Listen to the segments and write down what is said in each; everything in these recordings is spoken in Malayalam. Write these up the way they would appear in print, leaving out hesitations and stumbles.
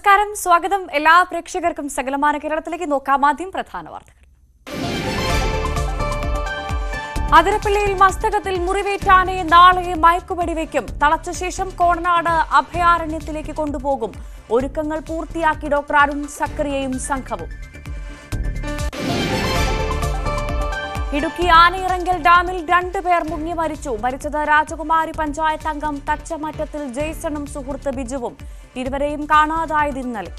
നമസ്കാരം, സ്വാഗതം എല്ലാ പ്രേക്ഷകർക്കും സകലമാന കേരളത്തിലേക്ക് നോക്കാം. ആദ്യം പ്രധാന വാർത്തകൾ. അതിരപ്പള്ളിയിൽ മസ്തകത്തിൽ മുറിവേറ്റ ആനയെ നാളെ മയക്കുവെടിവെക്കും. തളച്ച ശേഷം കോടനാട് അഭയാരണ്യത്തിലേക്ക് കൊണ്ടുപോകും. ഒരുക്കങ്ങൾ പൂർത്തിയാക്കി ഡോക്ടർ അരുൺ സക്കറിയയും സംഘവും. ഇടുക്കി ആനയിറങ്കൽ ഡാമിൽ 2 പേർ മുങ്ങി മരിച്ചു. മരിച്ചത് രാജകുമാരി പഞ്ചായത്ത് അംഗം തച്ചമറ്റത്തിൽ ജെയ്സണും സുഹൃത്ത് ബിജുവും. ഇരുവരെയും കാണാതായത് ഇന്നലെ.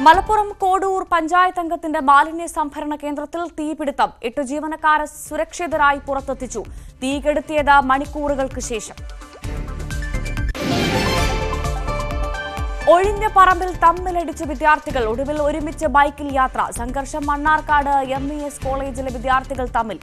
മലപ്പുറം കോഡൂർ പഞ്ചായത്ത് അംഗത്തിന്റെ മാലിന്യ സംഭരണ കേന്ദ്രത്തിൽ തീപിടുത്തം. 8 ജീവനക്കാരെ സുരക്ഷിതരായി പുറത്തെത്തിച്ചു. തീ കെടുത്തിയത് മണിക്കൂറുകൾക്ക് ശേഷം. ഒഴിഞ്ഞ പറമ്പിൽ തമ്മിലടിച്ച് വിദ്യാർത്ഥികൾ. ഒടുവിൽ ഒരുമിച്ച് ബൈക്കിൽ യാത്ര. സംഘർഷം മണ്ണാർക്കാട് MES കോളേജിലെ വിദ്യാർത്ഥികൾ തമ്മിൽ.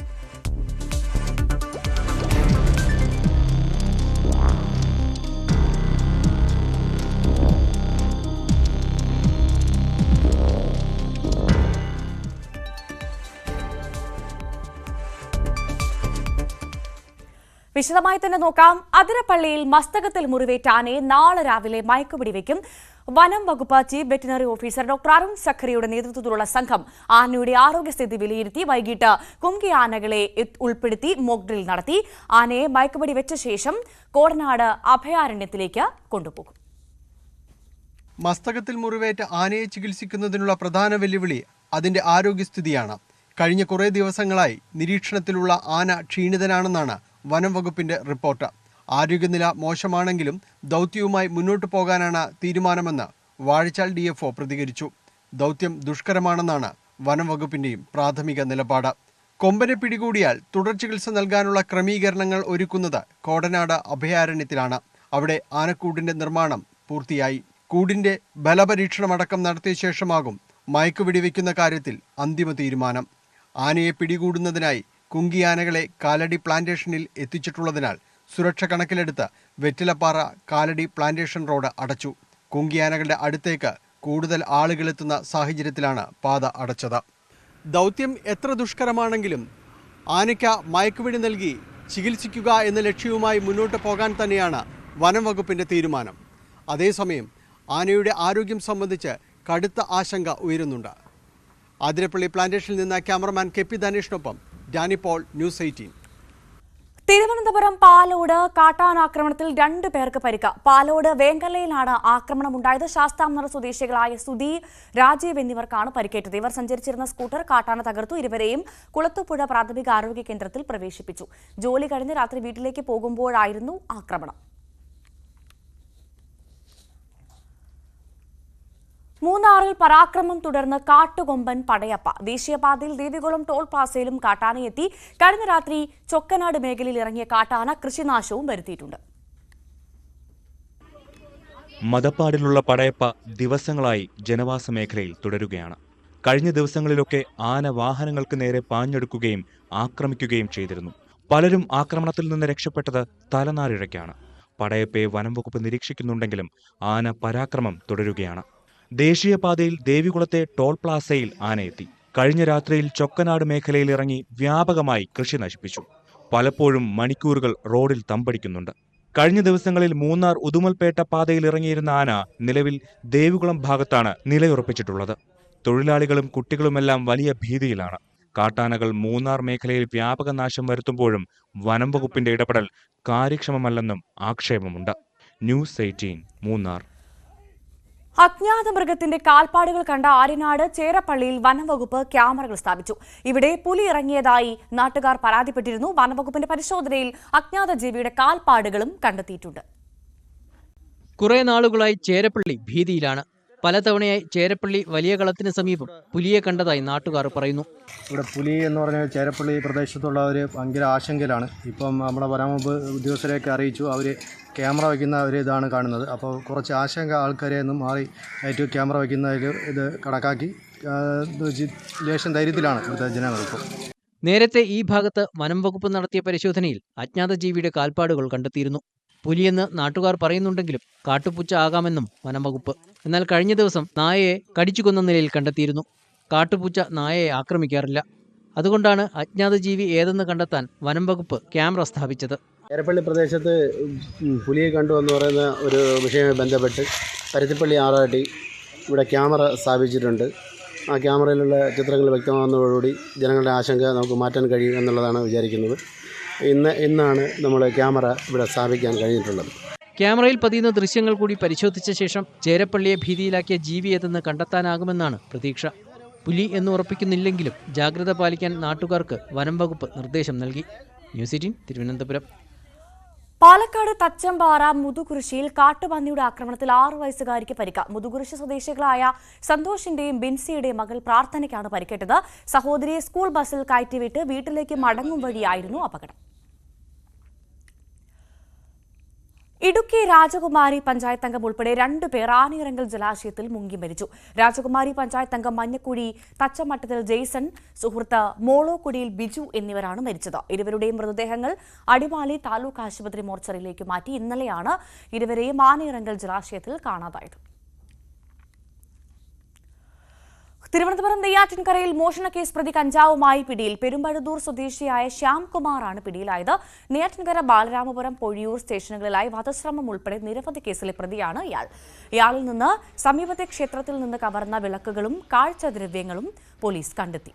വിശദമായി തന്നെ നോക്കാം. അതിരപ്പള്ളിയിൽ മസ്തകത്തിൽ മുറിവേറ്റ ആനയെ നാളെ രാവിലെ മയക്കുവെടിവെക്കും. വനം വകുപ്പ് chief veterinary officer doctor Arun സഖറിയുടെ നേതൃത്വത്തിലുള്ള സംഘം ആനയുടെ ആരോഗ്യസ്ഥിതി വിലയിരുത്തി വൈകിട്ട് കുങ്കി ആനകളെ ഉൾപ്പെടുത്തി മോക്ക് ഡ്രിൽ നടത്തി. ആനയെ മയക്കുവെടിവെച്ച ശേഷം കോടനാട് അഭയാരണ്യത്തിലേക്ക് കൊണ്ടുപോകും. മസ്തകത്തിൽ മുറിവേറ്റ ആനയെ ചികിത്സിക്കുന്നതിനുള്ള പ്രധാന വെല്ലുവിളി അതിന്റെ ആരോഗ്യസ്ഥിതിയാണ്. കഴിഞ്ഞ കുറേ ദിവസങ്ങളായി നിരീക്ഷണത്തിലുള്ള ആന ക്ഷീണിതനാണെന്നാണ് വനം വകുപ്പിന്റെ റിപ്പോർട്ട്. ആരോഗ്യനില മോശമാണെങ്കിലും ദൗത്യവുമായി മുന്നോട്ടു പോകാനാണ് തീരുമാനമെന്ന് വാഴച്ചാൽ DFO പ്രതികരിച്ചു. ദൗത്യം ദുഷ്കരമാണെന്നാണ് വനം വകുപ്പിന്റെയും പ്രാഥമിക നിലപാട്. കൊമ്പനെ പിടികൂടിയാൽ തുടർ ചികിത്സ നൽകാനുള്ള ക്രമീകരണങ്ങൾ ഒരുക്കുന്നത് കോടനാട് അഭയാരണ്യത്തിലാണ്. അവിടെ ആനക്കൂടിന്റെ നിർമ്മാണം പൂർത്തിയായി. കൂടിന്റെ ബലപരീക്ഷണമടക്കം നടത്തിയ ശേഷമാകും മയക്കുവെടിവെക്കുന്ന കാര്യത്തിൽ അന്തിമ തീരുമാനം. ആനയെ പിടികൂടുന്നതിനായി കുങ്കിയാനകളെ കാലടി പ്ലാന്റേഷനിൽ എത്തിച്ചിട്ടുള്ളതിനാൽ സുരക്ഷ കണക്കിലെടുത്ത് വെറ്റിലപ്പാറ കാലടി പ്ലാന്റേഷൻ റോഡ് അടച്ചു. കുങ്കിയാനകളുടെ അടുത്തേക്ക് കൂടുതൽ ആളുകളെത്തുന്ന സാഹചര്യത്തിലാണ് പാത അടച്ചത്. ദൗത്യം എത്ര ദുഷ്കരമാണെങ്കിലും ആനയ്ക്ക് മയക്കുവെടി നൽകി ചികിത്സിക്കുക എന്ന ലക്ഷ്യവുമായി മുന്നോട്ട് പോകാൻ തന്നെയാണ് വനം വകുപ്പിന്റെ തീരുമാനം. അതേസമയം ആനയുടെ ആരോഗ്യം സംബന്ധിച്ച് കടുത്ത ആശങ്ക ഉയരുന്നുണ്ട്. അതിരപ്പള്ളി പ്ലാന്റേഷനിൽ നിന്ന് ക്യാമറമാൻ KP ധനേഷിനൊപ്പം ഡാനി പോൾ, ന്യൂസ് 18. തിരുവനന്തപുരം പാലോട് കാട്ടാനാക്രമണത്തിൽ 2 പേർക്ക് പരിക്ക്. പാലോട് വേങ്കലയിലാണ് ആക്രമണമുണ്ടായത്. ശാസ്താംനഗർ സ്വദേശികളായ സുധി, രാജീവ് എന്നിവർക്കാണ് പരിക്കേറ്റത്. ഇവർ സഞ്ചരിച്ചിരുന്ന സ്കൂട്ടർ കാട്ടാന തകർത്തു. ഇരുവരെയും കുളത്തുപുഴ പ്രാഥമിക ആരോഗ്യ കേന്ദ്രത്തിൽ പ്രവേശിപ്പിച്ചു. ജോലി കഴിഞ്ഞ് രാത്രി വീട്ടിലേക്ക് പോകുമ്പോഴായിരുന്നു ആക്രമണം. മൂന്നാറിൽ പരാക്രമം തുടർന്ന് കാട്ടുകൊമ്പൻ പടയപ്പ. ദേശീയപാതയിൽ ദേവികുളം ടോൾ പ്ലാസയിലും കാട്ടാനയെത്തി. കഴിഞ്ഞ രാത്രി ചൊക്കനാട് മേഖലയിൽ ഇറങ്ങിയ കാട്ടാന കൃഷിനാശവും വരുത്തിയിട്ടുണ്ട്. മദപ്പാടിലുള്ള പടയപ്പ ദിവസങ്ങളായി ജനവാസ മേഖലയിൽ തുടരുകയാണ്. കഴിഞ്ഞ ദിവസങ്ങളിലൊക്കെ ആന വാഹനങ്ങൾക്ക് നേരെ പാഞ്ഞെടുക്കുകയും ആക്രമിക്കുകയും ചെയ്തിരുന്നു. പലരും ആക്രമണത്തിൽ നിന്ന് രക്ഷപ്പെട്ടത് തലനാരിഴയ്ക്കാണ്. പടയപ്പയെ വനം വകുപ്പ് നിരീക്ഷിക്കുന്നുണ്ടെങ്കിലും ആന പരാക്രമം തുടരുകയാണ്. ദേശീയപാതയിൽ ദേവികുളത്തെ ടോൾ പ്ലാസയിൽ ആനയെത്തി. കഴിഞ്ഞ രാത്രിയിൽ ചൊക്കനാട് മേഖലയിൽ ഇറങ്ങി വ്യാപകമായി കൃഷി നശിപ്പിച്ചു. പലപ്പോഴും മണിക്കൂറുകൾ റോഡിൽ തമ്പടിക്കുന്നുണ്ട്. കഴിഞ്ഞ ദിവസങ്ങളിൽ മൂന്നാർ ഉദുമൽപേട്ട പാതയിൽ ഇറങ്ങിയിരുന്ന ആന നിലവിൽ ദേവികുളം ഭാഗത്താണ് നിലയുറപ്പിച്ചിട്ടുള്ളത്. തൊഴിലാളികളും കുട്ടികളുമെല്ലാം വലിയ ഭീതിയിലാണ്. കാട്ടാനകൾ മൂന്നാർ മേഖലയിൽ വ്യാപക നാശം വരുത്തുമ്പോഴും വനം വകുപ്പിന്റെ ഇടപെടൽ കാര്യക്ഷമമല്ലെന്നും ആക്ഷേപമുണ്ട്. ന്യൂസ് 18 മൂന്നാർ. അജ്ഞാത മൃഗത്തിന്റെ കാൽപ്പാടുകൾ കണ്ട ആര്യനാട് ചേരപ്പള്ളിയിൽ വനംവകുപ്പ് ക്യാമറകൾ സ്ഥാപിച്ചു. ഇവിടെ പുലി ഇറങ്ങിയതായി നാട്ടുകാർ പരാതിപ്പെട്ടിരുന്നു. വനംവകുപ്പിന്റെ പരിശോധനയിൽ അജ്ഞാത ജീവിയുടെ കാൽപ്പാടുകളും കണ്ടെത്തിയിട്ടുണ്ട്. കുറെ നാളുകളായി ചേരപ്പള്ളി ഭീതിയിലാണ്. പലതവണയായി ചേരപ്പള്ളി വലിയ കളത്തിന് സമീപം പുലിയെ കണ്ടതായി നാട്ടുകാർ പറയുന്നു. ഇവിടെ പുലി എന്ന് പറഞ്ഞാൽ ചേരപ്പള്ളി പ്രദേശത്തുള്ളവർ ഭയങ്കര ആശങ്കയിലാണ്. ഇപ്പം നമ്മുടെ വനംവകുപ്പ് ഉദ്യോഗസ്ഥരെയൊക്കെ അറിയിച്ചു. അവർ ക്യാമറ വയ്ക്കുന്ന ഒരു ഇതാണ് കാണുന്നത്. അപ്പോൾ കുറച്ച് ആശങ്ക ആൾക്കാരെ ഒന്നും മാറി ഏറ്റവും ക്യാമറ വയ്ക്കുന്നതിൽ ഇത് കണക്കാക്കി ലേശം ധൈര്യത്തിലാണ് ഇവിടുത്തെ ജനങ്ങളിപ്പോൾ. നേരത്തെ ഈ ഭാഗത്ത് വനം വകുപ്പ് നടത്തിയ പരിശോധനയിൽ അജ്ഞാത ജീവിയുടെ കാൽപ്പാടുകൾ കണ്ടെത്തിയിരുന്നു. പുലിയെന്ന് നാട്ടുകാർ പറയുന്നുണ്ടെങ്കിലും കാട്ടുപൂച്ച ആകാമെന്നും വനം വകുപ്പ്. എന്നാൽ കഴിഞ്ഞ ദിവസം നായയെ കടിച്ചു കൊന്ന നിലയിൽ കണ്ടെത്തിയിരുന്നു. കാട്ടുപൂച്ച നായയെ ആക്രമിക്കാറില്ല. അതുകൊണ്ടാണ് അജ്ഞാത ജീവി ഏതെന്ന് കണ്ടെത്താൻ വനം വകുപ്പ് ക്യാമറ സ്ഥാപിച്ചത്. ചേരപ്പള്ളി പ്രദേശത്ത് പുലിയെ കണ്ടു എന്ന് പറയുന്ന ഒരു വിഷയവുമായി ബന്ധപ്പെട്ട് പരുത്തിപ്പള്ളി ആറാട്ടി ഇവിടെ ക്യാമറ സ്ഥാപിച്ചിട്ടുണ്ട്. ആ ക്യാമറയിലുള്ള ചിത്രങ്ങൾ വ്യക്തമാകുന്നതോടുകൂടി ജനങ്ങളുടെ ആശങ്ക നമുക്ക് മാറ്റാൻ കഴിയും എന്നുള്ളതാണ് വിചാരിക്കുന്നത്. ഇന്നാണ് നമ്മൾ ക്യാമറ ഇവിടെ സ്ഥാപിക്കാൻ കഴിഞ്ഞിട്ടുള്ളത്. ക്യാമറയിൽ പതിയുന്ന ദൃശ്യങ്ങൾ കൂടി പരിശോധിച്ച ശേഷം ചേരപ്പള്ളിയെ ഭീതിയിലാക്കിയ ജീവി ഏതെന്ന് കണ്ടെത്താനാകുമെന്നാണ് പ്രതീക്ഷ. പുലി എന്ന് ഉറപ്പിക്കുന്നില്ലെങ്കിലും ജാഗ്രത പാലിക്കാൻ നാട്ടുകാർക്ക് വനം വകുപ്പ് നിർദ്ദേശം നൽകി. ന്യൂസ് 18 തിരുവനന്തപുരം. പാലക്കാട് തച്ചമ്പാറ മുതുകുരിശിയിൽ കാട്ടുപന്നിയുടെ ആക്രമണത്തിൽ 6 വയസ്സുകാരിക്ക് പരിക്ക്. മുതുകുരിശി സ്വദേശികളായ സന്തോഷിന്റെയും ബിൻസിയുടെയും മകൾ പ്രാർത്ഥനയ്ക്കാണ് പരിക്കേറ്റത്. സഹോദരിയെ സ്കൂൾ ബസ്സിൽ കയറ്റിവിട്ട് വീട്ടിലേക്ക് മടങ്ങും വഴിയായിരുന്നു അപകടം. ഇടുക്കി രാജകുമാരി പഞ്ചായത്ത് അംഗം ഉൾപ്പെടെ 2 പേർ ആനയിറങ്കൽ ജലാശയത്തിൽ മുങ്ങി മരിച്ചു. രാജകുമാരി പഞ്ചായത്ത് അംഗം മഞ്ഞക്കുഴി തച്ചമട്ടത്തിൽ ജെയ്സൺ, സുഹൃത്ത് മോളോക്കുടിയിൽ ബിജു എന്നിവരാണ് മരിച്ചത്. ഇരുവരുടെയും മൃതദേഹങ്ങൾ അടിമാലി താലൂക്ക് ആശുപത്രി മോർച്ചറിയിലേക്ക് മാറ്റി. ഇന്നലെയാണ് ഇരുവരെയും ആനയിറങ്കൽ ജലാശയത്തിൽ കാണാതായത്. തിരുവനന്തപുരം നെയ്യാറ്റിൻകരയിൽ മോഷണക്കേസ് പ്രതി കഞ്ചാവുമായി പിടിയിൽ. പെരുമ്പഴുതൂർ സ്വദേശിയായ ശ്യാംകുമാറാണ് പിടിയിലായത്. നെയ്യാറ്റിൻകര, ബാലരാമപുരം, പൊഴിയൂർ സ്റ്റേഷനുകളിലായി വധശ്രമം ഉൾപ്പെടെ നിരവധി കേസിലെ പ്രതിയാണ് ഇയാളിൽ നിന്ന് സമീപത്തെ ക്ഷേത്രത്തിൽ നിന്ന് കവർന്ന വിളക്കുകളും കാഴ്ചദ്രവ്യങ്ങളും പോലീസ് കണ്ടെത്തി.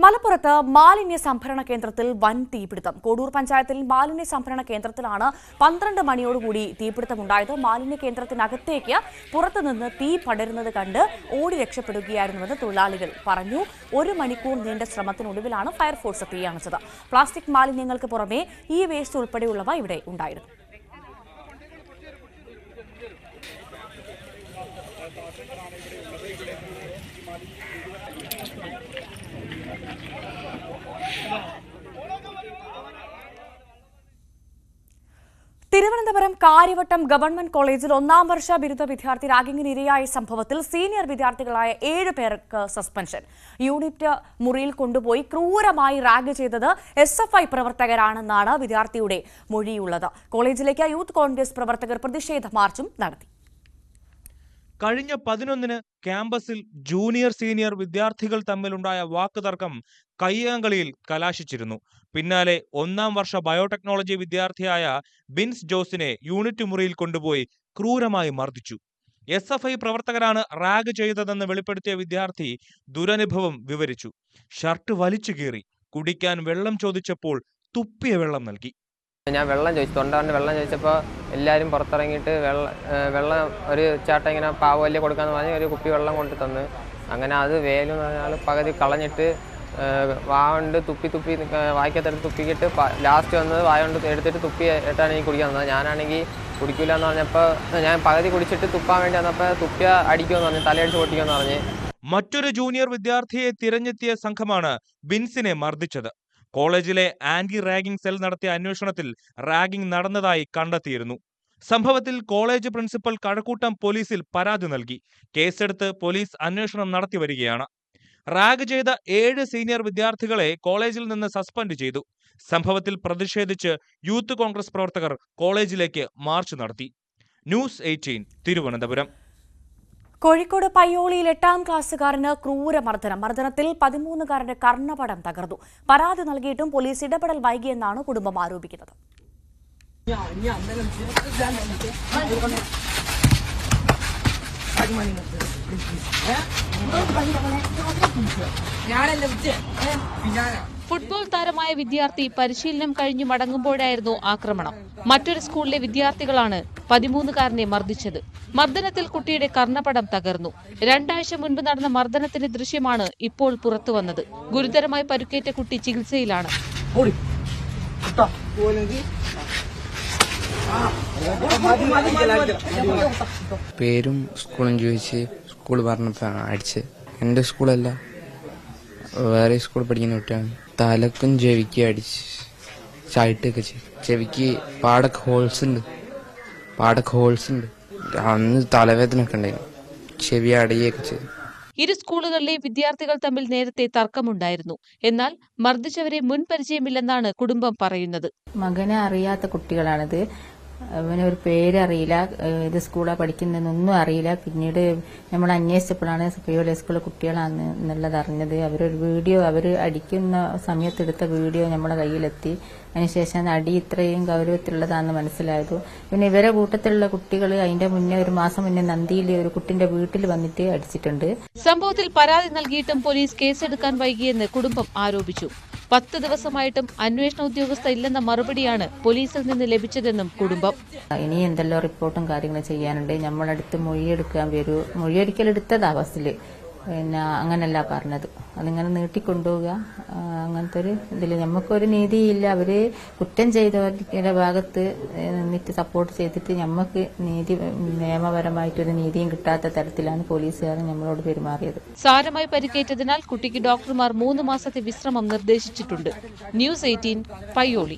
മലപ്പുറത്ത് മാലിന്യ സംഭരണ കേന്ദ്രത്തിൽ വൻ തീപിടുത്തം. കോഡൂർ പഞ്ചായത്തിൽ മാലിന്യ സംഭരണ കേന്ദ്രത്തിലാണ് 12 മണിയോടുകൂടി തീപിടുത്തമുണ്ടായത്. മാലിന്യ കേന്ദ്രത്തിനകത്തേക്ക് പുറത്തുനിന്ന് തീ പടരുന്നത് കണ്ട് ഓടി രക്ഷപ്പെടുകയായിരുന്നുവെന്ന് തൊഴിലാളികൾ പറഞ്ഞു. 1 മണിക്കൂർ നീണ്ട ശ്രമത്തിനൊടുവിലാണ് ഫയർഫോഴ്സ് തീയണച്ചത്. പ്ലാസ്റ്റിക് മാലിന്യങ്ങൾക്ക് പുറമെ ഈ വേസ്റ്റ് ഉൾപ്പെടെയുള്ളവ ഇവിടെ ഉണ്ടായിരുന്നു. തിരുവനന്തപുരം കാര്യവട്ടം ഗവൺമെന്റ് കോളേജിൽ 1ാം വർഷ ബിരുദ വിദ്യാർത്ഥി റാഗിങ്ങിന് ഇരയായ സംഭവത്തിൽ സീനിയർ വിദ്യാർത്ഥികളായ 7 പേർക്ക് സസ്പെൻഷൻ. യൂണിറ്റ് മുറിയിൽ കൊണ്ടുപോയി ക്രൂരമായി റാഗ് ചെയ്തത് SFI പ്രവർത്തകരാണെന്നാണ് വിദ്യാർത്ഥിയുടെ മൊഴിയുള്ളത്. കോളേജിലേക്ക് യൂത്ത് കോൺഗ്രസ് പ്രവർത്തകർ പ്രതിഷേധ മാർച്ചും നടത്തി. കഴിഞ്ഞ 11-ന് ക്യാമ്പസിൽ ജൂനിയർ സീനിയർ വിദ്യാർത്ഥികൾ തമ്മിലുണ്ടായ വാക്കുതർക്കം കയ്യാങ്കളിയിൽ കലാശിച്ചിരുന്നു. പിന്നാലെ 1ാം വർഷ ബയോടെക്നോളജി വിദ്യാർത്ഥിയായ ബിൻസ് ജോസിനെ യൂണിറ്റ് മുറിയിൽ കൊണ്ടുപോയി ക്രൂരമായി മർദ്ദിച്ചു. SFI പ്രവർത്തകരാണ് റാഗ് ചെയ്തതെന്ന് വെളിപ്പെടുത്തിയ വിദ്യാർത്ഥി ദുരനുഭവം വിവരിച്ചു. ഷർട്ട് വലിച്ചു കീറി, കുടിക്കാൻ വെള്ളം ചോദിച്ചപ്പോൾ തുപ്പിയ വെള്ളം നൽകി. ഞാൻ വെള്ളം ചോദിച്ചു, തൊണ്ടാണ്ട് വെള്ളം ചോദിച്ചപ്പോൾ എല്ലാവരും പുറത്തിറങ്ങിയിട്ട് വെള്ളം ഒരു ചേട്ടൻ ഇങ്ങനെ പാവല്ലേ കൊടുക്കാന്ന് പറഞ്ഞ് ഒരു കുപ്പി വെള്ളം കൊണ്ട് തന്നു. അങ്ങനെ അത് വേലെന്ന് പറഞ്ഞാൽ പകുതി കളഞ്ഞിട്ട് വാണ്ട് തുപ്പി വായിക്കത്തെടുത്ത് തുപ്പിക്കിട്ട് ലാസ്റ്റ് വന്നത് വായ കൊണ്ട് എടുത്തിട്ട് തുപ്പിയിട്ടാണ് എനിക്ക് കുടിക്കാൻ തന്നത്. ഞാനാണെങ്കിൽ കുടിക്കില്ല എന്ന് പറഞ്ഞപ്പോൾ ഞാൻ പകുതി കുടിച്ചിട്ട് തുപ്പാൻ വേണ്ടി വന്നപ്പോൾ തുപ്പിയ അടിക്കുമെന്ന് പറഞ്ഞ് തലയടിച്ച് പൊട്ടിക്കുമെന്ന് പറഞ്ഞ്. മറ്റൊരു ജൂനിയർ വിദ്യാർത്ഥിയെ തിരഞ്ഞെത്തിയ സംഘമാണ് ബിൻസിനെ മർദ്ദിച്ചത്. കോളേജിലെ ആന്റി റാഗിംഗ് സെൽ നടത്തിയ അന്വേഷണത്തിൽ റാഗിംഗ് നടന്നതായി കണ്ടെത്തിയിരുന്നു. സംഭവത്തിൽ കോളേജ് പ്രിൻസിപ്പൽ കഴക്കൂട്ടം പോലീസിൽ പരാതി നൽകി. കേസെടുത്ത് പോലീസ് അന്വേഷണം നടത്തി വരികയാണ്. റാഗ് ചെയ്ത 7 സീനിയർ വിദ്യാർത്ഥികളെ കോളേജിൽ നിന്ന് സസ്പെൻഡ് ചെയ്തു. സംഭവത്തിൽ പ്രതിഷേധിച്ച് യൂത്ത് കോൺഗ്രസ് പ്രവർത്തകർ കോളേജിലേക്ക് മാർച്ച് നടത്തി. ന്യൂസ് 18 തിരുവനന്തപുരം. കോഴിക്കോട് പയ്യോളിയിൽ 8ാം ക്ലാസ്സുകാരന് ക്രൂരമർദ്ദനം. മർദ്ദനത്തിൽ 13-കാരന്റെ കർണപടം തകർന്നു. പരാതി നൽകിയിട്ടും പോലീസ് ഇടപെടൽ വൈകിയെന്നാണ് കുടുംബം ആരോപിക്കുന്നത്. ഫുട്ബോൾ താരമായ വിദ്യാർത്ഥി പരിശീലനം കഴിഞ്ഞു മടങ്ങുമ്പോഴായിരുന്നു ആക്രമണം. മറ്റൊരു സ്കൂളിലെ വിദ്യാർത്ഥികളാണ് 13-കാരനെ മർദ്ദിച്ചത്. മർദ്ദനത്തിൽ കുട്ടിയുടെ കർണപടം തകർന്നു. 2 ആഴ്ച മുൻപ് നടന്ന മർദ്ദനത്തിന്റെ ദൃശ്യമാണ് ഇപ്പോൾ പുറത്തുവന്നത്. ഗുരുതരമായി പരുക്കേറ്റ കുട്ടി ചികിത്സയിലാണ്. പേരും സ്കൂളും ചോദിച്ച് സ്കൂൾ പറഞ്ഞപ്പോൾ അടിച്ച്. എൻ്റെ സ്കൂളല്ല, വേറെ സ്കൂളിൽ പഠിക്കുന്ന കുട്ടിയാണ്. തലക്കും ചെവിക്കും അടിച്ച് ചായിട്ടൊക്കെ ചെയ്തു. ചെവിക്ക് പാടൊക്കെ ഹോൾസ് ഉണ്ട്. അന്ന് തലവേദന ഒക്കെ ഉണ്ടായിരുന്നു. ചെവി അടയൊക്കെ ചെയ്തു. ഇരു സ്കൂളുകളിലെ വിദ്യാർത്ഥികൾ തമ്മിൽ നേരത്തെ തർക്കമുണ്ടായിരുന്നു. എന്നാൽ മർദ്ദിച്ചവരെ മുൻ പരിചയമില്ലെന്നാണ് കുടുംബം പറയുന്നത്. മകനെ അറിയാത്ത കുട്ടികളാണിത്. അവന് ഒരു പേരറിയില്ല, ഇത് സ്കൂളാണ് പഠിക്കുന്നതെന്നൊന്നും അറിയില്ല. പിന്നീട് നമ്മൾ അന്വേഷിച്ചപ്പോഴാണ് പ്രിയോല സ്കൂളിലെ കുട്ടികളാണ് എന്നുള്ളത് അറിഞ്ഞത്. അവരൊരു വീഡിയോ, അവർ അടിക്കുന്ന സമയത്തെടുത്ത വീഡിയോ നമ്മളെ കയ്യിലെത്തി. അതിനുശേഷം അടി ഇത്രയും ഗൗരവത്തിലുള്ളതാണെന്ന് മനസ്സിലായത്. പിന്നെ ഇവരെ കൂട്ടത്തിലുള്ള കുട്ടികൾ അതിന്റെ മുന്നേ, ഒരു മാസം മുന്നേ നന്ദിയിൽ ഒരു കുട്ടിന്റെ വീട്ടിൽ വന്നിട്ട് അടിച്ചിട്ടുണ്ട്. സംഭവത്തിൽ പരാതി നൽകിയിട്ടും പോലീസ് കേസെടുക്കാൻ വൈകിയെന്ന് കുടുംബം ആരോപിച്ചു. 10 ദിവസമായിട്ടും അന്വേഷണ ഉദ്യോഗസ്ഥ ഇല്ലെന്ന മറുപടിയാണ് പോലീസിൽ നിന്ന് ലഭിച്ചതെന്നും കുടുംബം. ഇനി എന്തെല്ലോ റിപ്പോർട്ടും കാര്യങ്ങളും ചെയ്യാനുണ്ട്. നമ്മളടുത്ത് മൊഴിയെടുക്കാൻ വരൂ. മൊഴിയൊരിക്കലെടുത്തതാ ബസ്സിൽ. പിന്നെ അങ്ങനല്ല പറഞ്ഞത്. അതിങ്ങനെ നീട്ടിക്കൊണ്ടുപോവുക, അങ്ങനത്തെ ഒരു ഇതിൽ നമുക്കൊരു നീതിയില്ല. അവര് കുറ്റം ചെയ്തവരുടെ ഭാഗത്ത് നിന്നിട്ട് സപ്പോർട്ട് ചെയ്തിട്ട് നമുക്ക് നീതി, നിയമപരമായിട്ടൊരു നീതിയും കിട്ടാത്ത തരത്തിലാണ് പോലീസുകാർ നമ്മളോട് പെരുമാറിയത്. സാരമായി പരിക്കേറ്റതിനാൽ കുട്ടിക്ക് ഡോക്ടർമാർ 3 മാസത്തെ വിശ്രമം നിർദ്ദേശിച്ചിട്ടുണ്ട്. ന്യൂസ് 18 പയ്യോളി.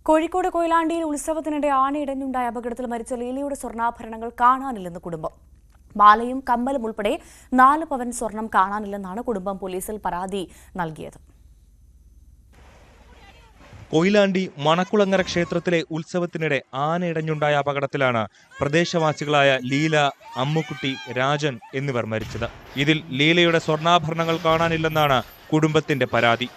കോഴിക്കോട് കൊയിലാണ്ടിയിൽ ഉത്സവത്തിനിടെ ആനയിടഞ്ഞുണ്ടായ അപകടത്തിൽ മരിച്ച ലീലയുടെ സ്വർണ്ണാഭരണങ്ങൾ കാണാനില്ലെന്ന് കുടുംബം. മാലയും കമ്മലും ഉൾപ്പെടെ 4 പവൻ സ്വർണം കാണാനില്ലെന്നാണ് കുടുംബം പോലീസിൽ പരാതി നൽകിയത്. കൊയിലാണ്ടി മണക്കുളങ്ങര ക്ഷേത്രത്തിലെ ഉത്സവത്തിനിടെ ആനയിടഞ്ഞുണ്ടായ അപകടത്തിലാണ് പ്രദേശവാസികളായ ലീല, അമ്മുക്കുട്ടി, രാജൻ എന്നിവർ മരിച്ചത്. ഇതിൽ ലീലയുടെ സ്വർണ്ണാഭരണങ്ങൾ കാണാനില്ലെന്നാണ് കുടുംബത്തിന്റെ പരാതി.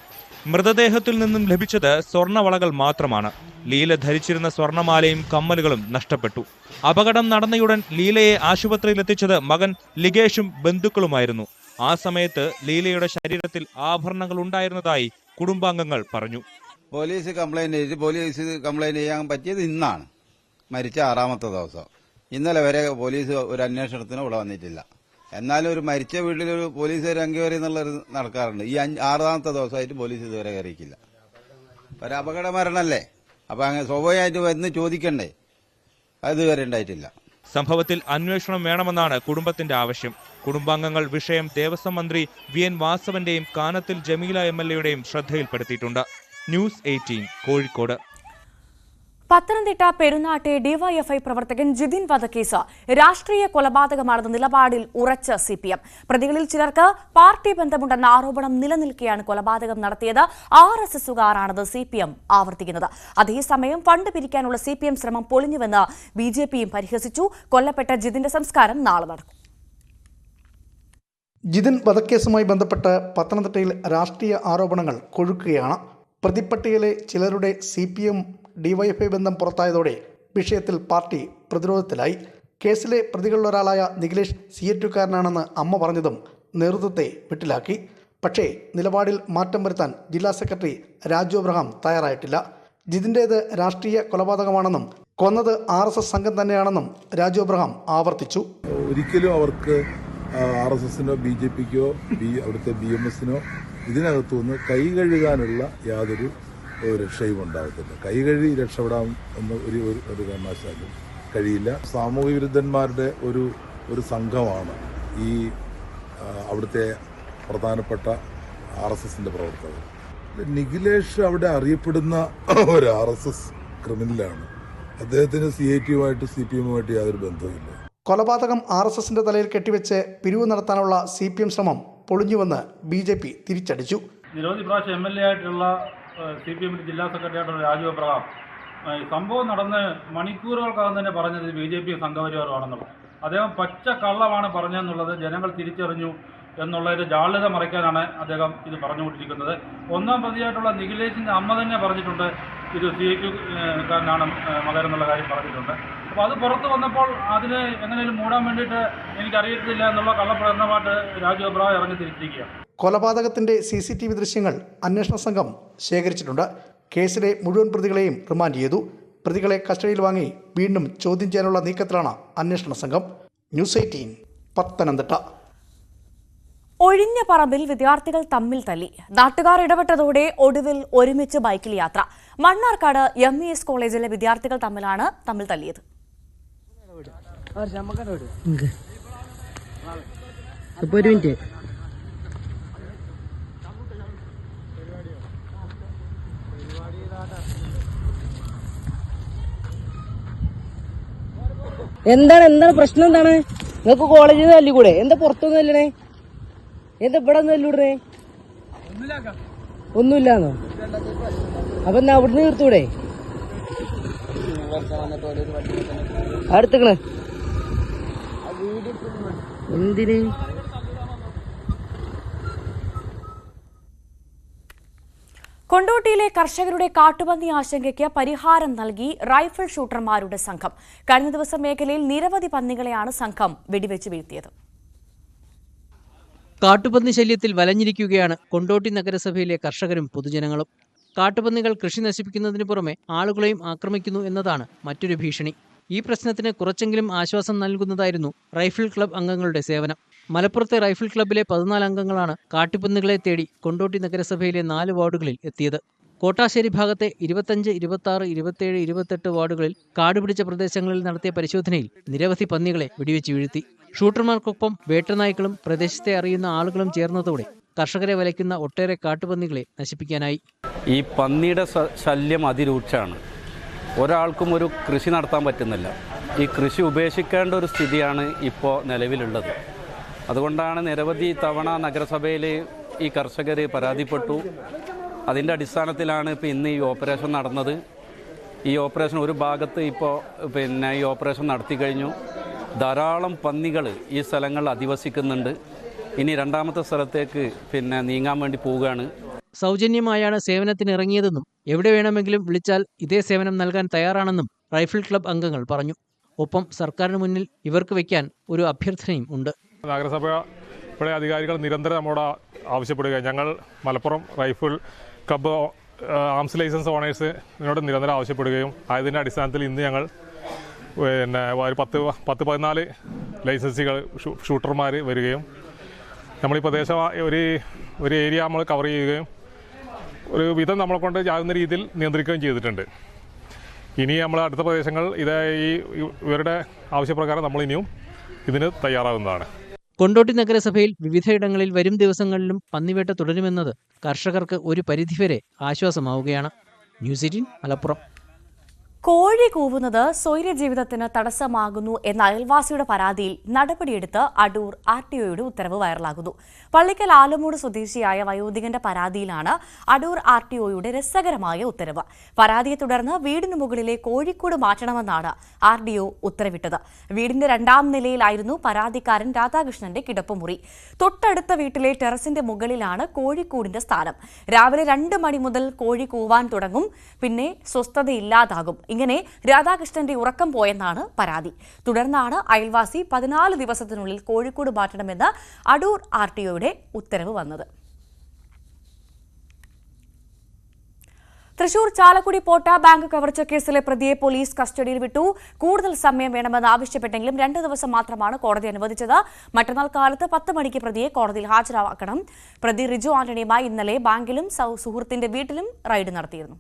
മൃതദേഹത്തിൽ നിന്നും ലഭിച്ചത് സ്വർണ്ണവളകൾ മാത്രമാണ്. ലീല ധരിച്ചിരുന്ന സ്വർണ്ണമാലയും കമ്മലുകളും നഷ്ടപ്പെട്ടു. അപകടം നടന്നയുടൻ ലീലയെ ആശുപത്രിയിലെത്തിച്ചത് മകൻ ലിഗേഷും ബന്ധുക്കളുമായിരുന്നു. ആ സമയത്ത് ലീലയുടെ ശരീരത്തിൽ ആഭരണങ്ങൾ ഉണ്ടായിരുന്നതായി കുടുംബാംഗങ്ങൾ പറഞ്ഞു. പോലീസ് കംപ്ലൈന്റ് ചെയ്യാൻ പറ്റിയത് ഇന്നാണ്, മരിച്ച 6ാമത്തെ ദിവസം. ഇന്നലെ വരെ പോലീസ് ഒരു അന്വേഷണത്തിന് ഇവിടെ വന്നിട്ടില്ല. എന്നാലും ഒരു മരിച്ച വീട്ടിലൊരു പോലീസുകാർ എൻക്വയറി എന്നുള്ളത് നടക്കാറുണ്ട്. ഈ 6ാമത്തെ ദിവസമായിട്ട് പോലീസ് ഇതുവരെ കയറിയിട്ടില്ല. ഒരു അപകട മരണല്ലേ, അപ്പൊ അങ്ങനെ സ്വാഭാവികമായിട്ട് വന്ന് ചോദിക്കണ്ടേ, അതുവരെ ഉണ്ടായിട്ടില്ല. സംഭവത്തിൽ അന്വേഷണം വേണമെന്നാണ് കുടുംബത്തിന്റെ ആവശ്യം. കുടുംബാംഗങ്ങൾ വിഷയം ദേവസ്വം മന്ത്രി VN വാസവന്റെയും കാനത്തിൽ ജമീല MLAയുടെയും ശ്രദ്ധയിൽപ്പെടുത്തിയിട്ടുണ്ട്. ന്യൂസ് 18 കോഴിക്കോട്. പത്തനംതിട്ട പെരുന്നാട്ടെ ഡിവൈഎഫ്ഐ പ്രവർത്തകൻ ജിതിൻ വധക്കേസ് രാഷ്ട്രീയ കൊലപാതകമാണെന്ന നിലപാടിൽ ഉറച്ച CPM. പ്രതികളിൽ ചിലർക്ക് പാർട്ടി ബന്ധമുണ്ടെന്ന ആരോപണം നിലനിൽക്കെയാണ് കൊലപാതകം നടത്തിയത് RSSുകാരാണെന്ന് CPM ആവർത്തിക്കുന്നത്. അതേസമയം ഫണ്ട് പിരിക്കാനുള്ള CPM ശ്രമം പൊളിഞ്ഞുവെന്ന് BJPയും പരിഹസിച്ചു. കൊല്ലപ്പെട്ട ജിതിന്റെ സംസ്കാരം നാളെ നടക്കും. ജിതിൻ വധക്കേസുമായി ബന്ധപ്പെട്ട് പത്തനംതിട്ടയിൽ രാഷ്ട്രീയ ആരോപണങ്ങൾ കൊഴുക്കുകയാണ്. പ്രതിപ്പട്ടികയിലെ ചിലരുടെ CPM ഡിവൈഎഫ്ഐ ബന്ധം പുറത്തായതോടെ വിഷയത്തിൽ പാർട്ടി പ്രതിരോധത്തിലായി. കേസിലെ പ്രതികളിലൊരാളായ നിഖിലേഷ് സിയറ്റുകാരനാണെന്ന് അമ്മ പറഞ്ഞതും നേതൃത്വത്തെ വെട്ടിലാക്കി. പക്ഷേ നിലപാടിൽ മാറ്റം വരുത്താൻ ജില്ലാ സെക്രട്ടറി രാജു അബ്രഹാം തയ്യാറായിട്ടില്ല. ജിതിൻ്റേത് രാഷ്ട്രീയ കൊലപാതകമാണെന്നും കൊന്നത് RSS സംഘം തന്നെയാണെന്നും രാജു അബ്രഹാം ആവർത്തിച്ചു. ഒരിക്കലും അവർക്ക് RSSനോ BJPക്കോ അവിടുത്തെ BMSനോ ഇതിനകത്തുനിന്ന് കൈ കഴുകാനുള്ള യാതൊരു രക്ഷയും ഉണ്ടാകത്തില്ല. കൈ കഴുകി രക്ഷപ്പെടാൻ എന്ന് ഒരു കാരണവശാലും കഴിയില്ല. സാമൂഹ്യ വിരുദ്ധന്മാരുടെ ഒരു സംഘമാണ് ഈ അവിടുത്തെ പ്രധാനപ്പെട്ട RSSന്റെ പ്രവർത്തകർ. നിഖിലേഷ് അവിടെ അറിയപ്പെടുന്ന ഒരു RSS ക്രിമിനലാണ്. അദ്ദേഹത്തിന് CITയുമായിട്ട് CPMുമായിട്ട് യാതൊരു ബന്ധവുമില്ല. കൊലപാതകം RSSന്റെ തലയിൽ കെട്ടിവെച്ച് പിരിവ് നടത്താനുള്ള CPM ശ്രമം പൊളിഞ്ഞുവെന്ന് BJP തിരിച്ചടിച്ചു. നിരവധി പ്രാവശ്യം MLA ആയിട്ടുള്ള CPMന്റെ ജില്ലാ സെക്രട്ടറി ആയിട്ടുള്ള രാജു അബ്രഹാം സംഭവം നടന്ന് മണിക്കൂറുകൾക്കകം തന്നെ പറഞ്ഞത് BJP സംഘപരിവാരമാണെന്നുള്ളത്. അദ്ദേഹം പച്ച കള്ളമാണ് പറഞ്ഞതെന്നുള്ളത് ജനങ്ങൾ തിരിച്ചറിഞ്ഞു എന്നുള്ളതിന്റെ ജാള്യത മറയ്ക്കാനാണ് അദ്ദേഹം ഇത് പറഞ്ഞുകൊണ്ടിരിക്കുന്നത്. 1ാം പ്രതിയായിട്ടുള്ള നിഖിലേഷിന്റെ അമ്മ തന്നെ പറഞ്ഞിട്ടുണ്ട് ഇത് CITക്കാരനാണ് മകൻ എന്നുള്ള കാര്യം പറഞ്ഞിട്ടുണ്ട്. അപ്പോൾ അത് പുറത്തു വന്നപ്പോൾ അതിനെ എങ്ങനെയും മൂടാൻ വേണ്ടിയിട്ട് എനിക്കറിയത്തില്ല എന്നുള്ള കള്ളപ്രചരണമായിട്ട് രാജു അബ്രഹാം ഇറങ്ങി തിരിച്ചിരിക്കുകയാണ്. കൊലപാതകത്തിന്റെ CCTV ദൃശ്യങ്ങൾ അന്വേഷണ സംഘം ശേഖരിച്ചിട്ടുണ്ട്. കേസിലെ മുഴുവൻ പ്രതികളെയും റിമാൻഡ് ചെയ്തു. പ്രതികളെ കസ്റ്റഡിയിൽ വാങ്ങി വീണ്ടും ചോദ്യം ചെയ്യാനുള്ള നീക്കത്തിലാണ് അന്വേഷണ സംഘം. ന്യൂസ് 18 പത്തനംതിട്ട. ഒഴിഞ്ഞ പറമ്പിൽ വിദ്യാർത്ഥികൾ തമ്മിൽ തല്ലി. നാട്ടുകാർ ഇടപെട്ടതോടെ ഒടുവിൽ ഒരുമിച്ച് ബൈക്കിൽ യാത്ര. മണ്ണാർക്കാട് MES കോളേജിലെ വിദ്യാർത്ഥികൾ തമ്മിൽ തല്ലിയത്. എന്താണ് പ്രശ്നം? എന്താണ് നിങ്ങൾക്ക് കോളേജിൽ നിന്ന് തല്ലിക്കൂടെ? എന്താ പുറത്തൊന്നും തല്ലണേ? എന്താ ഇവിടെ ഒന്ന് തല്ലൂടണേ? ഒന്നുമില്ലാന്നോ? അപ്പൊ എന്നാ അവിടുന്ന് തീർത്തൂടെ? അടുത്തക്കണ് എന്തിന് കൊണ്ടോട്ടിയിലെ കർഷകരുടെ കാട്ടുപന്നി ആശങ്കയ്ക്ക് പരിഹാരം നൽകി റൈഫിൾ ഷൂട്ടർമാരുടെ സംഘം. കഴിഞ്ഞ ദിവസം മേഖലയിൽ നിരവധി പന്നികളെയാണ് സംഘം വെടിവെച്ച് വീഴ്ത്തിയത്. കാട്ടുപന്നി ശല്യത്തിൽ വലഞ്ഞിരിക്കുകയാണ് കൊണ്ടോട്ടി നഗരസഭയിലെ കർഷകരും പൊതുജനങ്ങളും. കാട്ടുപന്നികൾ കൃഷി നശിപ്പിക്കുന്നതിന് പുറമെ ആളുകളെയും ആക്രമിക്കുന്നു എന്നതാണ് മറ്റൊരു ഭീഷണി. ഈ പ്രശ്നത്തിന് കുറച്ചെങ്കിലും ആശ്വാസം നൽകുന്നതായിരുന്നു റൈഫിൾ ക്ലബ് അംഗങ്ങളുടെ സേവനം. മലപ്പുറത്തെ റൈഫിൾ ക്ലബ്ബിലെ 14 അംഗങ്ങളാണ് കാട്ടുപന്നികളെ തേടി കൊണ്ടോട്ടി നഗരസഭയിലെ 4 വാർഡുകളിൽ എത്തിയത്. കോട്ടാശ്ശേരി ഭാഗത്തെ 25, 26, 27, 28 വാർഡുകളിൽ കാടുപിടിച്ച പ്രദേശങ്ങളിൽ നടത്തിയ പരിശോധനയിൽ നിരവധി പന്നികളെ വെടിവെച്ച് വീഴ്ത്തി. ഷൂട്ടർമാർക്കൊപ്പം വേട്ടനായ്ക്കളും പ്രദേശത്തെ അറിയുന്ന ആളുകളും ചേർന്നതോടെ കർഷകരെ വലയ്ക്കുന്ന ഒട്ടേറെ കാട്ടുപന്നികളെ നശിപ്പിക്കാനായി. ഈ പന്നിയുടെ ശല്യം അതിരൂക്ഷമാണ്. ഒരാൾക്കും ഒരു കൃഷി നടത്താൻ പറ്റുന്നില്ല. ഈ കൃഷി ഉപേക്ഷിക്കേണ്ട ഒരു സ്ഥിതിയാണ് ഇപ്പോൾ നിലവിലുള്ളത്. അതുകൊണ്ടാണ് നിരവധി തവണ നഗരസഭയിൽ ഈ കർഷകർ പരാതിപ്പെട്ടു. അതിൻ്റെ അടിസ്ഥാനത്തിലാണ് ഇപ്പോൾ ഇന്ന് ഈ ഓപ്പറേഷൻ നടന്നത്. ഈ ഓപ്പറേഷൻ ഒരു ഭാഗത്ത് ഇപ്പോൾ ഈ ഓപ്പറേഷൻ നടത്തി കഴിഞ്ഞു. ധാരാളം പന്നികൾ ഈ സ്ഥലങ്ങളിൽ അധിവസിക്കുന്നുണ്ട്. ഇനി രണ്ടാമത്തെ സ്ഥലത്തേക്ക് നീങ്ങാൻ വേണ്ടി പോവുകയാണ്. സൗജന്യമായാണ് സേവനത്തിന് ഇറങ്ങിയതെന്നും എവിടെ വേണമെങ്കിലും വിളിച്ചാൽ ഇതേ സേവനം നൽകാൻ തയ്യാറാണെന്നും റൈഫിൾ ക്ലബ് അംഗങ്ങൾ പറഞ്ഞു. ഒപ്പം സർക്കാരിന് മുന്നിൽ ഇവർക്ക് വയ്ക്കാൻ ഒരു അഭ്യർത്ഥനയും ഉണ്ട്. നഗരസഭയുടെ അധികാരികൾ നിരന്തരം നമ്മോട് ആവശ്യപ്പെടുകയാണ്. ഞങ്ങൾ Malappuram rifle club arms licence ഓണേഴ്സിനോട് നിരന്തരം ആവശ്യപ്പെടുകയും അതിൻ്റെ അടിസ്ഥാനത്തിൽ ഇന്ന് ഞങ്ങൾ 10-14 ലൈസൻസുകൾ ഷൂട്ടർമാർ വരികയും നമ്മൾ ഈ പ്രദേശം ഒരു ഏരിയ നമ്മൾ കവർ ചെയ്യുകയും ഒരു വിധം നമ്മളെ കൊണ്ട് ആകുന്ന രീതിയിൽ നിയന്ത്രിക്കുകയും ചെയ്തിട്ടുണ്ട്. ഇനി നമ്മൾ അടുത്ത പ്രദേശങ്ങൾ ഇവരുടെ ആവശ്യപ്രകാരം നമ്മൾ ഇനിയും ഇതിന് തയ്യാറാകുന്നതാണ്. കൊണ്ടോട്ടി നഗരസഭയിൽ വിവിധയിടങ്ങളിൽ വരും ദിവസങ്ങളിലും പന്നിവേട്ട തുടരുമെന്നത് കർഷകർക്ക് ഒരു പരിധിവരെ ആശ്വാസമാവുകയാണ്. ന്യൂസ് 18 മലപ്പുറം. കോഴി കൂവുന്നത് സ്വൈര്യജീവിതത്തിന് തടസ്സമാകുന്നു എന്ന അയൽവാസിയുടെ പരാതിയിൽ നടപടിയെടുത്ത് അടൂർ RTOയുടെ ഉത്തരവ് വൈറലാകുന്നു. പള്ളിക്കൽ ആലമൂട് സ്വദേശിയായ വയോധികന്റെ പരാതിയിലാണ് അടൂർ RTOയുടെ രസകരമായ ഉത്തരവ്. പരാതിയെ തുടർന്ന് വീടിന് മുകളിലെ കോഴിക്കൂട് മാറ്റണമെന്നാണ് RDO ഉത്തരവിട്ടത്. വീടിന്റെ 2ാം നിലയിലായിരുന്നു പരാതിക്കാരൻ രാധാകൃഷ്ണന്റെ കിടപ്പുമുറി. തൊട്ടടുത്ത വീട്ടിലെ ടെറസിന്റെ മുകളിലാണ് കോഴിക്കൂടിന്റെ സ്ഥാനം. രാവിലെ 2 മണി മുതൽ കോഴി കൂവാൻ തുടങ്ങും, പിന്നെ സ്വസ്ഥതയില്ലാതാകും. ഇങ്ങനെ രാധാകൃഷ്ണന്റെ ഉറക്കം പോയെന്നാണ് പരാതി. തുടർന്നാണ് അയൽവാസി 14 ദിവസത്തിനുള്ളിൽ കോഴിക്കോട് മാറ്റണമെന്ന് അടൂർ RTOയുടെ ഉത്തരവ് വന്നത്. തൃശൂർ ചാലക്കുടി പോട്ട ബാങ്ക് കവർച്ച കേസിലെ പ്രതിയെ പോലീസ് കസ്റ്റഡിയിൽ വിട്ടു. കൂടുതൽ സമയം വേണമെന്ന് ആവശ്യപ്പെട്ടെങ്കിലും 2 ദിവസം മാത്രമാണ് കോടതി അനുവദിച്ചത്. മറ്റന്നാൾ കാലത്ത് 10 മണിക്ക് പ്രതിയെ കോടതിയിൽ ഹാജരാക്കണം. പ്രതി റിജു ആന്റണിയുമായി ഇന്നലെ ബാങ്കിലും സുഹൃത്തിന്റെ വീട്ടിലും റെയ്ഡ് നടത്തിയിരുന്നു.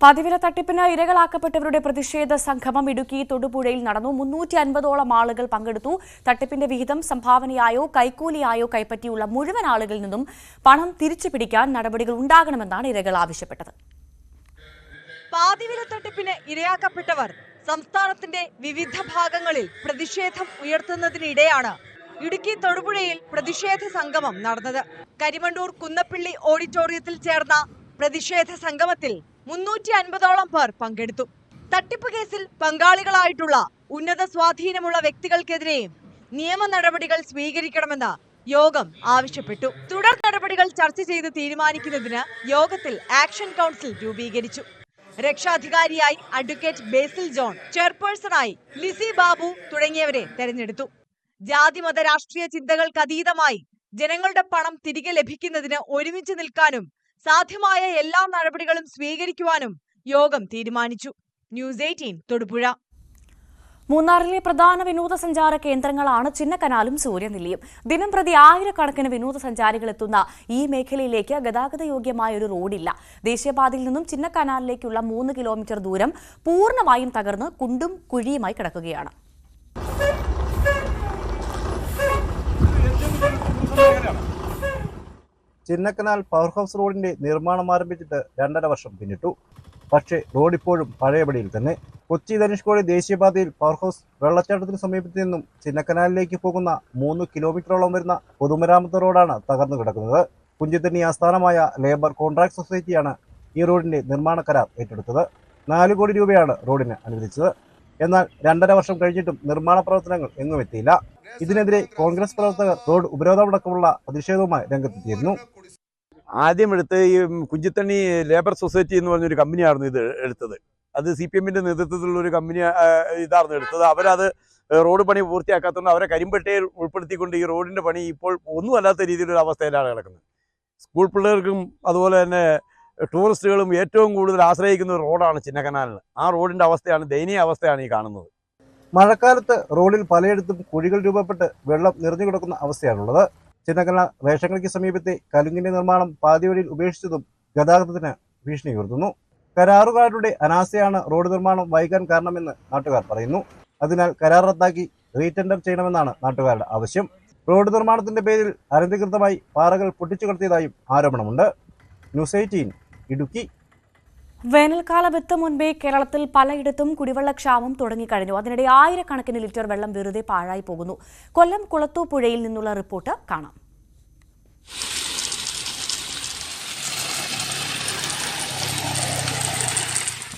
പതിവില തട്ടിപ്പിന് ഇരകളാക്കപ്പെട്ടവരുടെ പ്രതിഷേധ സംഗമം ഇടുക്കി തൊടുപുഴയിൽ നടന്നു. 350ഓളം ആളുകൾ പങ്കെടുത്തു. തട്ടിപ്പിന്റെ വിഹിതം സംഭാവനയായോ കൈക്കൂലിയായോ കൈപ്പറ്റിയുള്ള മുഴുവൻ ആളുകളിൽ നിന്നും പണം തിരിച്ചു പിടിക്കാൻ നടപടികൾ ഉണ്ടാകണമെന്നാണ് ഇരകൾ ആവശ്യപ്പെട്ടത്. പാതിവില തട്ടിപ്പിന് ഇരയാക്കപ്പെട്ടവർ സംസ്ഥാനത്തിന്റെ വിവിധ ഭാഗങ്ങളിൽ പ്രതിഷേധം ഉയർത്തുന്നതിനിടെയാണ് ഇടുക്കി തൊടുപുഴയിൽ പ്രതിഷേധ സംഗമം നടന്നത്. കരിമണ്ടൂർ കുന്നപ്പിള്ളി ഓഡിറ്റോറിയത്തിൽ ചേർന്ന പ്രതിഷേധ സംഗമത്തിൽ 350ഓളം പേർ പങ്കെടുത്തു. തട്ടിപ്പ് കേസിൽ പങ്കാളികളായിട്ടുള്ള ഉന്നത സ്വാധീനമുള്ള വ്യക്തികൾക്കെതിരെയും നിയമ നടപടികൾ സ്വീകരിക്കണമെന്ന് യോഗം ആവശ്യപ്പെട്ടു. തുടർ നടപടികൾ ചർച്ച ചെയ്ത് തീരുമാനിക്കുന്നതിന് യോഗത്തിൽ ആക്ഷൻ കൗൺസിൽ രൂപീകരിച്ചു. രക്ഷാധികാരിയായി അഡ്വക്കേറ്റ് ബേസിൽ ജോൺ, ചെയർപേഴ്സണായി ലിസി ബാബു തുടങ്ങിയവരെ തെരഞ്ഞെടുത്തു. ജാതിമത രാഷ്ട്രീയ ചിന്തകൾക്കതീതമായി ജനങ്ങളുടെ പണം തിരികെ ലഭിക്കുന്നതിന് ഒരുമിച്ച് നിൽക്കാനും സാധ്യമായ എല്ലാ നടപടികളും സ്വീകരിക്കുവാനും യോഗം തീരുമാനിച്ചു. ന്യൂസ് 18 തൊടുപുഴ. മൂന്നാറിലെ പ്രധാന വിനോദസഞ്ചാര കേന്ദ്രങ്ങളാണ് ചിന്നക്കനാലും സൂര്യനെല്ലിയും. ദിനം പ്രതി ആയിരക്കണക്കിന് വിനോദസഞ്ചാരികൾ എത്തുന്ന ഈ മേഖലയിലേക്ക് ഗതാഗതയോഗ്യമായ ഒരു റോഡില്ല. ദേശീയപാതയിൽ നിന്നും ചിന്നക്കനാലിലേക്കുള്ള 3 കിലോമീറ്റർ ദൂരം പൂർണ്ണമായും തകർന്ന് കുണ്ടും കുഴിയുമായി കിടക്കുകയാണ്. ചിന്നക്കനാൽ പവർ ഹൗസ് റോഡിന്റെ നിർമ്മാണം ആരംഭിച്ചിട്ട് 2.5 വർഷം പിന്നിട്ടു. പക്ഷേ റോഡ് ഇപ്പോഴും പഴയപടിയിൽ തന്നെ. കൊച്ചി ധനുഷ്കോടി ദേശീയപാതയിൽ പവർ ഹൗസ് വെള്ളച്ചാട്ടത്തിന് സമീപത്തു നിന്നും ചിന്നക്കനാലിലേക്ക് പോകുന്ന 3 കിലോമീറ്ററോളം വരുന്ന പൊതുമരാമത്ത് റോഡാണ് തകർന്നു കിടക്കുന്നത്. കുഞ്ചിത്തണ്ണി ആസ്ഥാനമായ ലേബർ കോൺട്രാക്ട് സൊസൈറ്റിയാണ് ഈ റോഡിന്റെ നിർമ്മാണ കരാർ ഏറ്റെടുത്തത്. 4 കോടി രൂപയാണ് റോഡിന് അനുവദിച്ചത്. എന്നാൽ 2.5 വർഷം കഴിഞ്ഞിട്ടും നിർമ്മാണ പ്രവർത്തനങ്ങൾ എങ്ങും എത്തിയില്ല. ഇതിനെതിരെ കോൺഗ്രസ് പ്രവർത്തകർ റോഡ് ഉപരോധമടക്കമുള്ള പ്രതിഷേധവുമായി രംഗത്തെത്തിയിരുന്നു. ആദ്യം എടുത്ത് ഈ കുഞ്ചിത്തണ്ണി ലേബർ സൊസൈറ്റി എന്ന് പറഞ്ഞൊരു കമ്പനിയായിരുന്നു ഇത് എടുത്തത്. അത് CPM-ന്റെ നേതൃത്വത്തിലുള്ള ഒരു കമ്പനി ഇതായിരുന്നു എടുത്തത്. അവരത് റോഡ് പണി പൂർത്തിയാക്കാത്തതുകൊണ്ട് അവരെ കരിമ്പട്ടയിൽ ഉൾപ്പെടുത്തിക്കൊണ്ട് ഈ റോഡിൻ്റെ പണി ഇപ്പോൾ ഒന്നുമല്ലാത്ത രീതിയിലൊരു അവസ്ഥയിലാണ് കിടക്കുന്നത്. സ്കൂൾ പിള്ളേർക്കും അതുപോലെ തന്നെ ടൂറിസ്റ്റുകളും ഏറ്റവും കൂടുതൽ ആശ്രയിക്കുന്ന ഒരു റോഡാണ് ചിന്നക്കനാലിന്. ആ റോഡിൻ്റെ അവസ്ഥയാണ്, ദയനീയ അവസ്ഥയാണ് ഈ കാണുന്നത്. മഴക്കാലത്ത് റോഡിൽ പലയിടത്തും കുഴികൾ രൂപപ്പെട്ട് വെള്ളം നിറഞ്ഞു കിടക്കുന്ന അവസ്ഥയാണുള്ളത്. ചിന്നക്കനാൽ റേഷൻകടയ്ക്ക് സമീപത്തെ കലുങ്കിന്റെ നിർമ്മാണം പാതി വഴിയിൽ ഉപേക്ഷിച്ചതും ഗതാഗതത്തിന് ഭീഷണി ഉയർത്തുന്നു. കരാറുകാരുടെ അനാസ്ഥയാണ് റോഡ് നിർമ്മാണം വൈകാൻ കാരണമെന്ന് നാട്ടുകാർ പറയുന്നു. അതിനാൽ കരാർ റദ്ദാക്കി റീടെൻഡർ ചെയ്യണമെന്നാണ് നാട്ടുകാരുടെ ആവശ്യം. റോഡ് നിർമ്മാണത്തിന്റെ പേരിൽ അനധികൃതമായി പാറകൾ പൊട്ടിച്ചു കടത്തിയതായും ആരോപണമുണ്ട്. ന്യൂസ് 18 ഇടുക്കി. വേനൽക്കാലം എത്തും മുൻപേ കേരളത്തിൽ പലയിടത്തും കുടിവെള്ളക്ഷാമം തുടങ്ങിക്കഴിഞ്ഞു. അതിനിടെ ആയിരക്കണക്കിന് ലിറ്റർ വെള്ളം വെറുതെ പാഴായി പോകുന്നു. കൊല്ലം കുളത്തൂപ്പുഴയിൽ നിന്നുള്ള റിപ്പോർട്ട് കാണാം.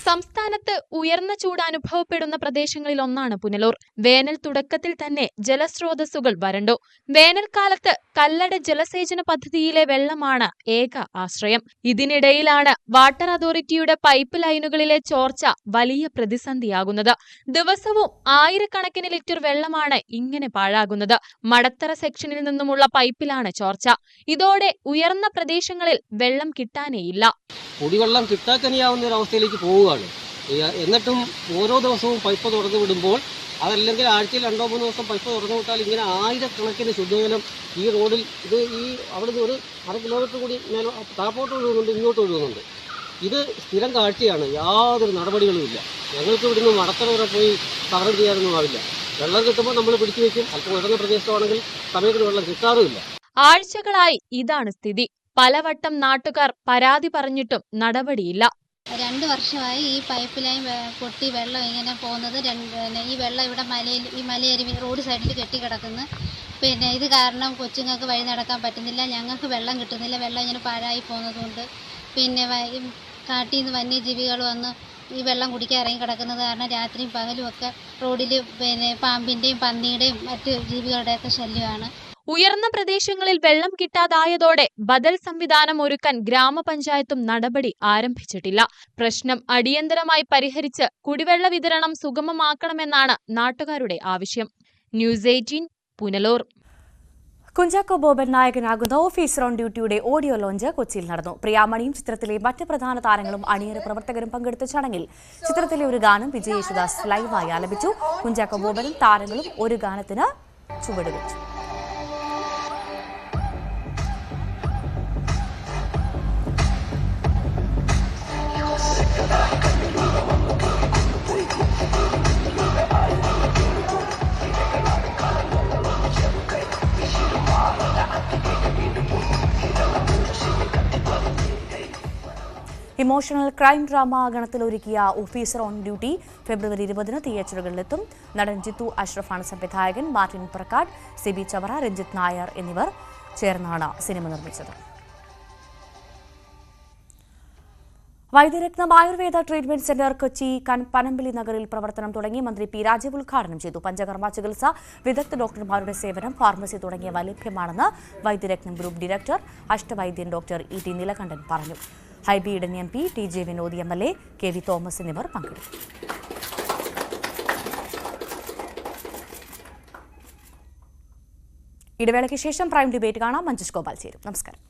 സംസ്ഥാനത്ത് ഉയർന്ന ചൂട് അനുഭവപ്പെടുന്ന പ്രദേശങ്ങളിൽ ഒന്നാണ് പുനലൂർ. വേനൽ തുടക്കത്തിൽ തന്നെ ജലസ്രോതസ്സുകൾ വരണ്ടു. വേനൽക്കാലത്ത് കല്ലട ജലസേചന പദ്ധതിയിലെ വെള്ളമാണ് ഏക ആശ്രയം. ഇതിനിടയിലാണ് വാട്ടർ അതോറിറ്റിയുടെ പൈപ്പ് ലൈനുകളിലെ ചോർച്ച വലിയ പ്രതിസന്ധിയാകുന്നത്. ദിവസവും ആയിരക്കണക്കിന് ലിറ്റർ വെള്ളമാണ് ഇങ്ങനെ പാഴാകുന്നത്. മടത്തറ സെക്ഷനിൽ നിന്നുമുള്ള പൈപ്പിലാണ് ചോർച്ച. ഇതോടെ ഉയർന്ന പ്രദേശങ്ങളിൽ വെള്ളം കിട്ടാനേയില്ല. കുടിവെള്ളം കിട്ടാക്കനിയാവുന്ന ഒരു അവസ്ഥയിലേക്ക് പോവുകയാണ്. എന്നിട്ടും ഓരോ ദിവസവും പൈപ്പ് തുറന്നു വിടുമ്പോൾ, അതല്ലെങ്കിൽ ആഴ്ചയിൽ 2-3 ദിവസം പൈപ്പ് തുറന്നു വിട്ടാൽ ഇങ്ങനെ ആയിരക്കണക്കിന് ശുദ്ധജലം ഈ റോഡിൽ ഈ അവിടുന്ന് ഒരു 1/2 കിലോമീറ്റർ കൂടി താപ്പോട്ട് ഒഴുകുന്നുണ്ട്, ഇങ്ങോട്ട് ഒഴുകുന്നുണ്ട്. ഇത് സ്ഥിരം കാഴ്ചയാണ്. യാതൊരു നടപടികളുമില്ല. ഞങ്ങൾക്ക് ഇവിടുന്ന് മടത്തറ വരെ പോയി സമരം ചെയ്യാനൊന്നും ആവില്ല. വെള്ളം കിട്ടുമ്പോൾ നമ്മൾ പിടിച്ചു വയ്ക്കും. അല്പം ഉയർന്ന പ്രദേശമാണെങ്കിൽ സമയത്തിന് വെള്ളം കിട്ടാറുമില്ല. ആഴ്ചകളായി ഇതാണ് സ്ഥിതി. പലവട്ടം നാട്ടുകാർ പരാതി പറഞ്ഞിട്ടും നടപടിയില്ല. 2 വർഷമായി ഈ പൈപ്പ് ലൈൻ പൊട്ടി വെള്ളം ഇങ്ങനെ പോകുന്നത്. ഈ വെള്ളം ഇവിടെ ഈ മലയരുവി റോഡ് സൈഡിൽ കെട്ടിക്കിടക്കുന്നു. ഇത് കാരണം കൊച്ചുങ്ങൾക്ക് വഴി നടക്കാൻ പറ്റുന്നില്ല. ഞങ്ങൾക്ക് വെള്ളം കിട്ടുന്നില്ല. വെള്ളം ഇങ്ങനെ പാഴായി പോകുന്നതുകൊണ്ട് കാട്ടിൽ നിന്ന് വന്യജീവികൾ വന്ന് ഈ വെള്ളം കുടിക്കാൻ ഇറങ്ങി കിടക്കുന്നത് കാരണം രാത്രിയും പകലും ഒക്കെ റോഡിൽ പാമ്പിൻ്റെയും പന്നിയുടെയും മറ്റ് ജീവികളുടെയൊക്കെ ശല്യമാണ്. ഉയർന്ന പ്രദേശങ്ങളിൽ വെള്ളം കിട്ടാതായതോടെ ബദൽ സംവിധാനം ഒരുക്കാൻ ഗ്രാമപഞ്ചായത്തും നടപടി ആരംഭിച്ചിട്ടില്ല. പ്രശ്നം അടിയന്തരമായി പരിഹരിച്ച് കുടിവെള്ള വിതരണം സുഗമമാക്കണമെന്നാണ് നാട്ടുകാരുടെ ആവശ്യം. ന്യൂസ് 18 പുനലൂർ. കുഞ്ചാക്കോ ബോബൻ നായകനാകുന്ന ഓഫീസർ ഓൺ ഡ്യൂട്ടിയുടെ ഓഡിയോ ലോഞ്ച് കൊച്ചിയിൽ നടന്നു. പ്രിയാമണിയും ചിത്രത്തിലെ മറ്റ് പ്രധാന താരങ്ങളും അണിയറ പ്രവർത്തകരും പങ്കെടുത്ത ചടങ്ങിൽ ചിത്രത്തിലെ ഒരു ഗാനം വിജയ് യേശുദാസ് ലൈവായി ആലപിച്ചു. കുഞ്ചാക്കോ ബോബനും താരങ്ങളും ഒരു ഗാനത്തിന് ചുവടുവെച്ചു. ഇമോഷണൽ ക്രൈം ഡ്രാമ ഗണത്തിലൊരുക്കിയ ഓഫീസർ ഓൺ ഡ്യൂട്ടി ഫെബ്രുവരി 20 തിയേറ്ററുകളിലെത്തും. നടൻ ജിത്തു അഷ്റഫാണ് സംവിധായകൻ. മാർട്ടിൻ പ്രക്കാട്, സിബി ചവറ, രഞ്ജിത്ത് നായർ എന്നിവർ ചേർന്നാണ് സിനിമ നിർമ്മിച്ചത്. വൈദ്യരത്നം ആയുർവേദ ട്രീറ്റ്മെന്റ് സെന്റർ കൊച്ചി പനമ്പള്ളി നഗറിൽ പ്രവർത്തനം തുടങ്ങി. മന്ത്രി പി രാജീവ് ഉദ്ഘാടനം ചെയ്തു. പഞ്ചകർമ്മ ചികിത്സ, വിദഗ്ധ ഡോക്ടർമാരുടെ സേവനം, ഫാർമസി തുടങ്ങിയവ ലഭ്യമാണെന്ന് വൈദ്യരത്നം ഗ്രൂപ്പ് ഡയറക്ടർ അഷ്ടവൈദ്യൻ ഡോക്ടർ ഇ.ടി. നീലകണ്ഠൻ പറഞ്ഞു. Hibi Eden MP, TJ Vinod MLA, KV Thomas എന്നിവർ പങ്കെടുത്തു. ഇടവേളയ്ക്ക് ശേഷം പ്രൈം ഡിബേറ്റ് കാണാം. മഞ്ജുഷ് ഗോപാൽ ചേരും. നമസ്കാരം.